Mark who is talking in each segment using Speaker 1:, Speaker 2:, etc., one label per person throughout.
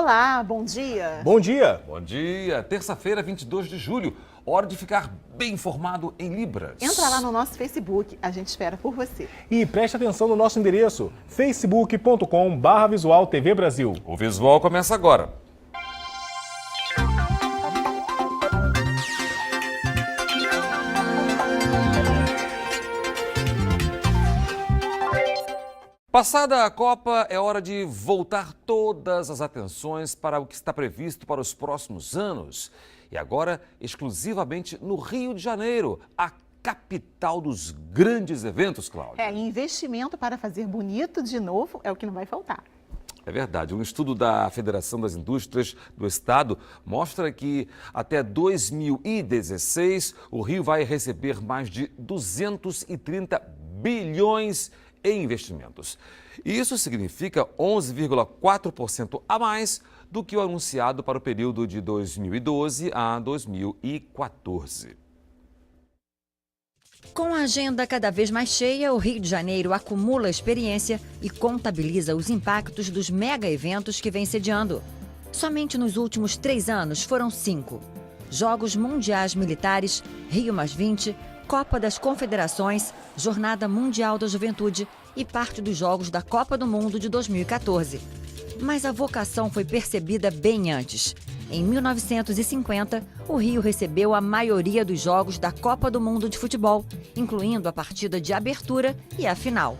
Speaker 1: Olá, bom dia.
Speaker 2: Bom dia.
Speaker 3: Bom dia. Terça-feira, 22 de julho. Hora de ficar bem informado em Libras.
Speaker 1: Entra lá no nosso Facebook, a gente espera por você.
Speaker 2: E preste atenção no nosso endereço, facebook.com/Visual TV Brasil.
Speaker 3: O Visual começa agora. Passada a Copa, é hora de voltar todas as atenções para o que está previsto para os próximos anos. E agora, exclusivamente no Rio de Janeiro, a capital dos grandes eventos, Cláudia.
Speaker 1: Investimento para fazer bonito de novo é o que não vai faltar.
Speaker 3: É verdade. Um estudo da Federação das Indústrias do Estado mostra que até 2016 o Rio vai receber mais de 230 bilhões em investimentos. E isso significa 11,4% a mais do que o anunciado para o período de 2012 a 2014.
Speaker 4: Com a agenda cada vez mais cheia, o Rio de Janeiro acumula experiência e contabiliza os impactos dos mega-eventos que vem sediando. Somente nos últimos 3 anos foram 5. Jogos Mundiais Militares, Rio+20, Copa das Confederações, Jornada Mundial da Juventude e parte dos Jogos da Copa do Mundo de 2014. Mas a vocação foi percebida bem antes. Em 1950, o Rio recebeu a maioria dos jogos da Copa do Mundo de Futebol, incluindo a partida de abertura e a final.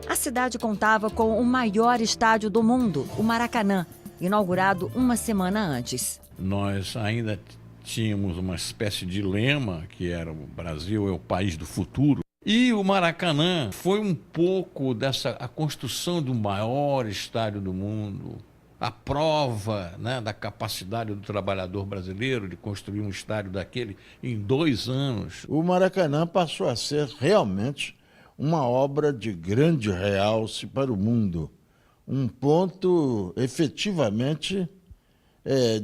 Speaker 4: A cidade contava com o maior estádio do mundo, o Maracanã, inaugurado uma semana antes.
Speaker 5: Nós ainda tínhamos uma espécie de lema, que era o Brasil é o país do futuro. E o Maracanã foi um pouco a construção do maior estádio do mundo, a prova, né, da capacidade do trabalhador brasileiro de construir um estádio daquele em 2 anos.
Speaker 6: O Maracanã passou a ser realmente uma obra de grande realce para o mundo, um ponto efetivamente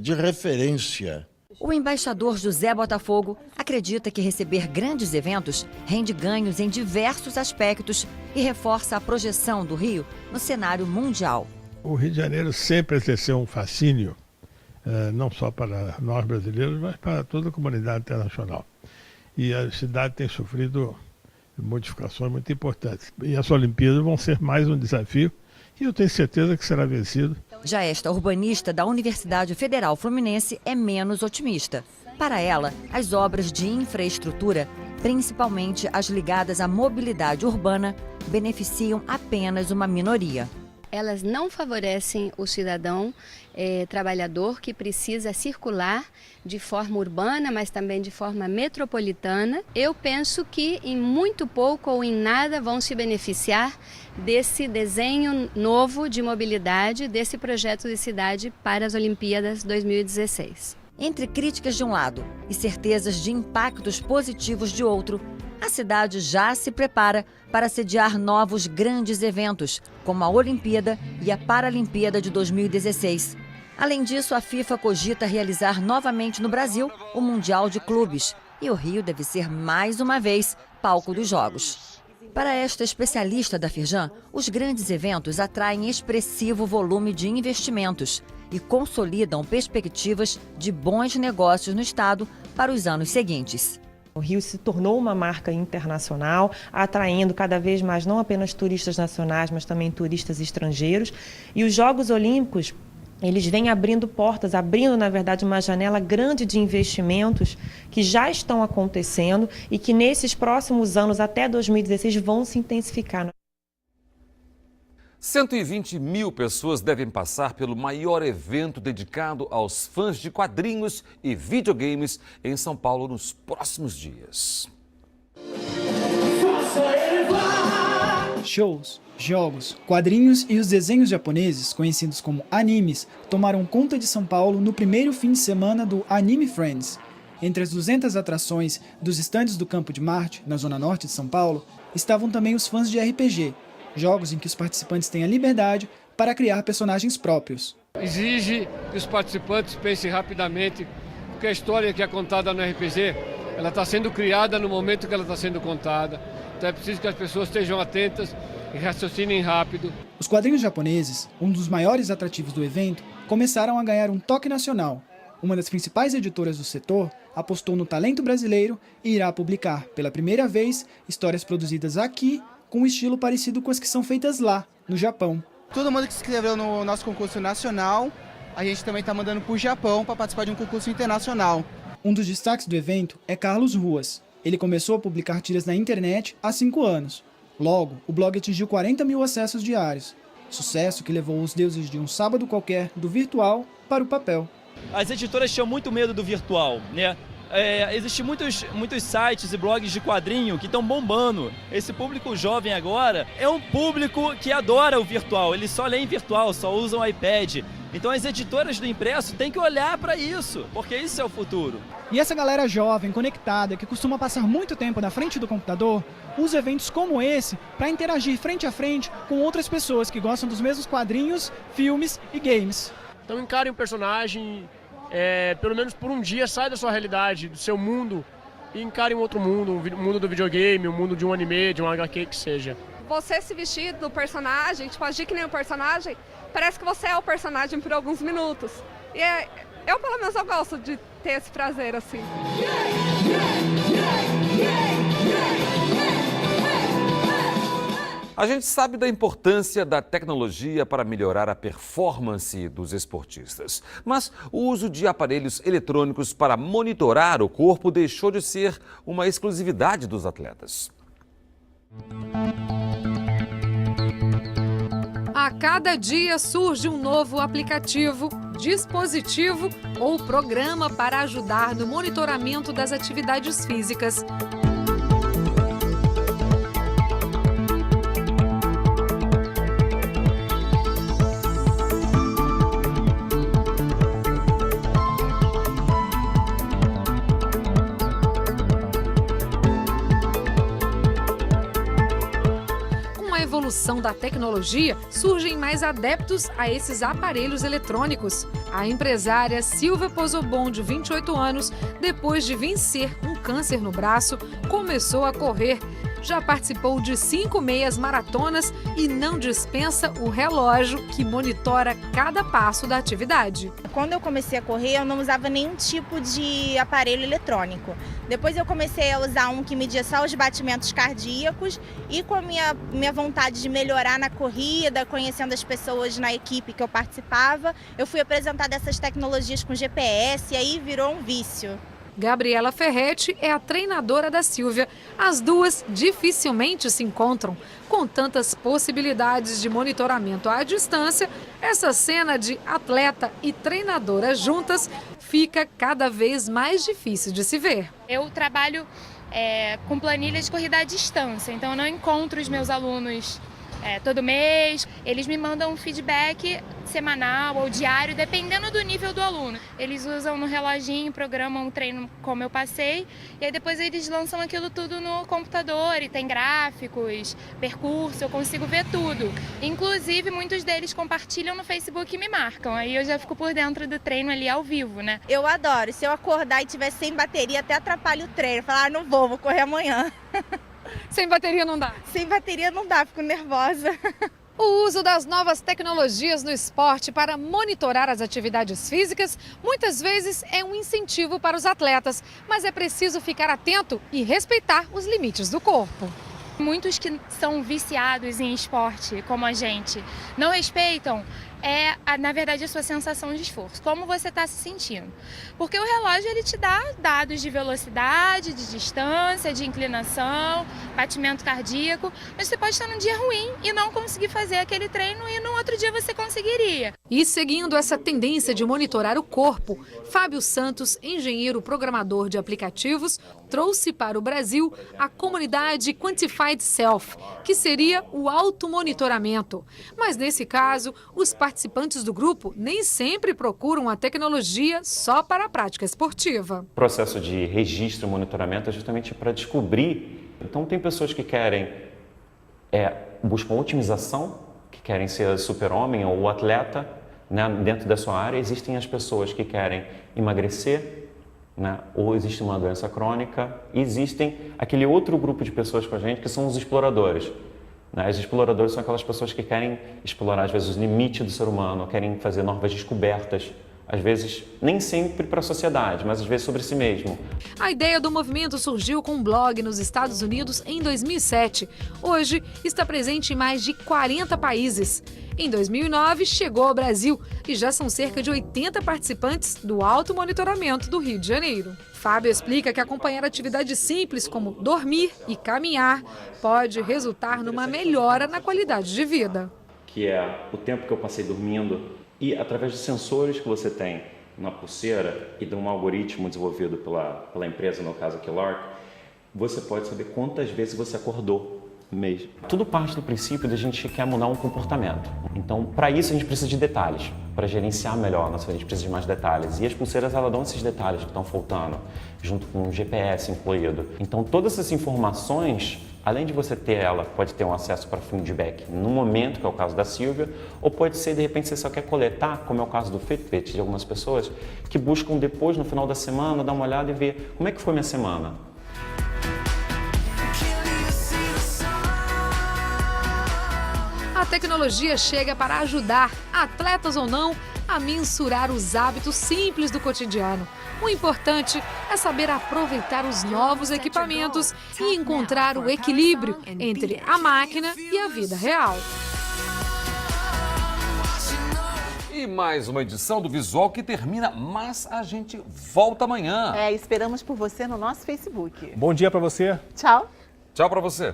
Speaker 6: de referência.
Speaker 4: O embaixador José Botafogo acredita que receber grandes eventos rende ganhos em diversos aspectos e reforça a projeção do Rio no cenário mundial.
Speaker 7: O Rio de Janeiro sempre exerceu um fascínio, não só para nós brasileiros, mas para toda a comunidade internacional. E a cidade tem sofrido modificações muito importantes. E as Olimpíadas vão ser mais um desafio e eu tenho certeza que será vencido.
Speaker 4: Já esta urbanista da Universidade Federal Fluminense é menos otimista. Para ela, as obras de infraestrutura, principalmente as ligadas à mobilidade urbana, beneficiam apenas uma minoria.
Speaker 8: Elas não favorecem o cidadão trabalhador que precisa circular de forma urbana, mas também de forma metropolitana. Eu penso que em muito pouco ou em nada vão se beneficiar desse desenho novo de mobilidade, desse projeto de cidade para as Olimpíadas 2016.
Speaker 4: Entre críticas de um lado e certezas de impactos positivos de outro, a cidade já se prepara para sediar novos grandes eventos, como a Olimpíada e a Paralimpíada de 2016. Além disso, a FIFA cogita realizar novamente no Brasil o Mundial de Clubes, e o Rio deve ser mais uma vez palco dos Jogos. Para esta especialista da Firjan, os grandes eventos atraem expressivo volume de investimentos e consolidam perspectivas de bons negócios no estado para os anos seguintes.
Speaker 9: O Rio se tornou uma marca internacional, atraindo cada vez mais não apenas turistas nacionais, mas também turistas estrangeiros. E os Jogos Olímpicos, eles vêm abrindo portas, abrindo, na verdade, uma janela grande de investimentos que já estão acontecendo e que nesses próximos anos, até 2016, vão se intensificar.
Speaker 3: 120 mil pessoas devem passar pelo maior evento dedicado aos fãs de quadrinhos e videogames em São Paulo nos próximos dias.
Speaker 10: Shows, jogos, quadrinhos e os desenhos japoneses, conhecidos como animes, tomaram conta de São Paulo no primeiro fim de semana do Anime Friends. Entre as 200 atrações dos estandes do Campo de Marte, na zona norte de São Paulo, estavam também os fãs de RPG, jogos em que os participantes têm a liberdade para criar personagens próprios.
Speaker 11: Exige que os participantes pensem rapidamente, porque a história que é contada no RPG, ela está sendo criada no momento que ela está sendo contada. Então é preciso que as pessoas estejam atentas e raciocinem rápido.
Speaker 10: Os quadrinhos japoneses, um dos maiores atrativos do evento, começaram a ganhar um toque nacional. Uma das principais editoras do setor apostou no talento brasileiro e irá publicar, pela primeira vez, histórias produzidas aqui com um estilo parecido com as que são feitas lá, no Japão.
Speaker 12: Todo mundo que se inscreveu no nosso concurso nacional, a gente também está mandando para o Japão para participar de um concurso internacional.
Speaker 10: Um dos destaques do evento é Carlos Ruas. Ele começou a publicar tiras na internet há 5 anos. Logo, o blog atingiu 40 mil acessos diários. Sucesso que levou os deuses de um sábado qualquer do virtual para o papel.
Speaker 13: As editoras tinham muito medo do virtual, né? Existem muitos sites e blogs de quadrinho que estão bombando. Esse público jovem agora é um público que adora o virtual, eles só leem virtual, só usam o iPad. Então as editoras do impresso têm que olhar para isso, porque isso é o futuro.
Speaker 10: E essa galera jovem, conectada, que costuma passar muito tempo na frente do computador, usa eventos como esse para interagir frente a frente com outras pessoas que gostam dos mesmos quadrinhos, filmes e games.
Speaker 14: Então encare um personagem, pelo menos por um dia, sai da sua realidade, do seu mundo, e encare um outro mundo, um mundo do videogame, um mundo de um anime, de um HQ que seja.
Speaker 15: Você se vestir do personagem, tipo, agir que nem o personagem, parece que você é o personagem por alguns minutos. E eu, pelo menos, eu gosto de ter esse prazer, assim.
Speaker 3: A gente sabe da importância da tecnologia para melhorar a performance dos esportistas. Mas o uso de aparelhos eletrônicos para monitorar o corpo deixou de ser uma exclusividade dos atletas.
Speaker 16: A cada dia surge um novo aplicativo, dispositivo ou programa para ajudar no monitoramento das atividades físicas. Da tecnologia, surgem mais adeptos a esses aparelhos eletrônicos. A empresária Silvia Pozobon, de 28 anos, depois de vencer um câncer no braço, começou a correr. Já participou de 5 meias maratonas e não dispensa o relógio que monitora cada passo da atividade.
Speaker 17: Quando eu comecei a correr, eu não usava nenhum tipo de aparelho eletrônico. Depois eu comecei a usar um que media só os batimentos cardíacos e com a minha vontade de melhorar na corrida, conhecendo as pessoas na equipe que eu participava, eu fui apresentada essas tecnologias com GPS e aí virou um vício.
Speaker 16: Gabriela Ferretti é a treinadora da Silvia. As duas dificilmente se encontram. Com tantas possibilidades de monitoramento à distância, essa cena de atleta e treinadora juntas fica cada vez mais difícil de se ver.
Speaker 18: Eu trabalho com planilha de corrida à distância, então eu não encontro os meus alunos todo mês. Eles me mandam um feedback semanal ou diário, dependendo do nível do aluno. Eles usam no reloginho, programam um treino como eu passei, e aí depois eles lançam aquilo tudo no computador, e tem gráficos, percurso, eu consigo ver tudo. Inclusive, muitos deles compartilham no Facebook e me marcam, aí eu já fico por dentro do treino ali ao vivo, né?
Speaker 17: Eu adoro, se eu acordar e tiver sem bateria, até atrapalha o treino, falar, não vou correr amanhã.
Speaker 16: Sem bateria não dá?
Speaker 17: Sem bateria não dá, fico nervosa.
Speaker 16: O uso das novas tecnologias no esporte para monitorar as atividades físicas muitas vezes é um incentivo para os atletas, mas é preciso ficar atento e respeitar os limites do corpo.
Speaker 18: Muitos que são viciados em esporte, como a gente, não respeitam na verdade, a sua sensação de esforço, como você está se sentindo. Porque o relógio ele te dá dados de velocidade, de distância, de inclinação, batimento cardíaco, mas você pode estar num dia ruim e não conseguir fazer aquele treino e no outro dia você conseguiria.
Speaker 16: E seguindo essa tendência de monitorar o corpo, Fábio Santos, engenheiro programador de aplicativos, trouxe para o Brasil a comunidade Quantified Self, que seria o automonitoramento. Mas nesse caso, os participantes do grupo nem sempre procuram a tecnologia só para a prática esportiva.
Speaker 19: O processo de registro e monitoramento é justamente para descobrir. Então tem pessoas que querem, buscam otimização, que querem ser super-homem ou atleta, né, dentro da sua área. Existem as pessoas que querem emagrecer, né, ou existe uma doença crônica. E existem aquele outro grupo de pessoas com a gente que são os exploradores. Né? Os exploradores são aquelas pessoas que querem explorar, às vezes, os limites do ser humano, querem fazer novas descobertas, às vezes, nem sempre para a sociedade, mas às vezes sobre si mesmo.
Speaker 16: A ideia do movimento surgiu com um blog nos Estados Unidos em 2007. Hoje, está presente em mais de 40 países. Em 2009, chegou ao Brasil e já são cerca de 80 participantes do Alto Monitoramento do Rio de Janeiro. Fábio explica que acompanhar atividades simples como dormir e caminhar pode resultar numa melhora na qualidade de vida.
Speaker 19: Que é o tempo que eu passei dormindo e através de sensores que você tem na pulseira e de um algoritmo desenvolvido pela empresa, no caso aqui Lark, você pode saber quantas vezes você acordou mesmo. Tudo parte do princípio de a gente quer mudar um comportamento. Então, para isso a gente precisa de detalhes. Para gerenciar melhor, a gente precisa de mais detalhes. E as pulseiras, elas dão esses detalhes que estão faltando, junto com o GPS incluído. Então, todas essas informações, além de você ter ela, pode ter um acesso para feedback no momento, que é o caso da Silvia, ou pode ser, de repente, você só quer coletar, como é o caso do Fitbit, de algumas pessoas, que buscam depois, no final da semana, dar uma olhada e ver como é que foi minha semana.
Speaker 16: A tecnologia chega para ajudar, atletas ou não, a mensurar os hábitos simples do cotidiano. O importante é saber aproveitar os novos equipamentos e encontrar o equilíbrio entre a máquina e a vida real.
Speaker 3: E mais uma edição do Visual que termina, mas a gente volta amanhã.
Speaker 1: Esperamos por você no nosso Facebook.
Speaker 2: Bom dia para você.
Speaker 1: Tchau.
Speaker 3: Tchau para você.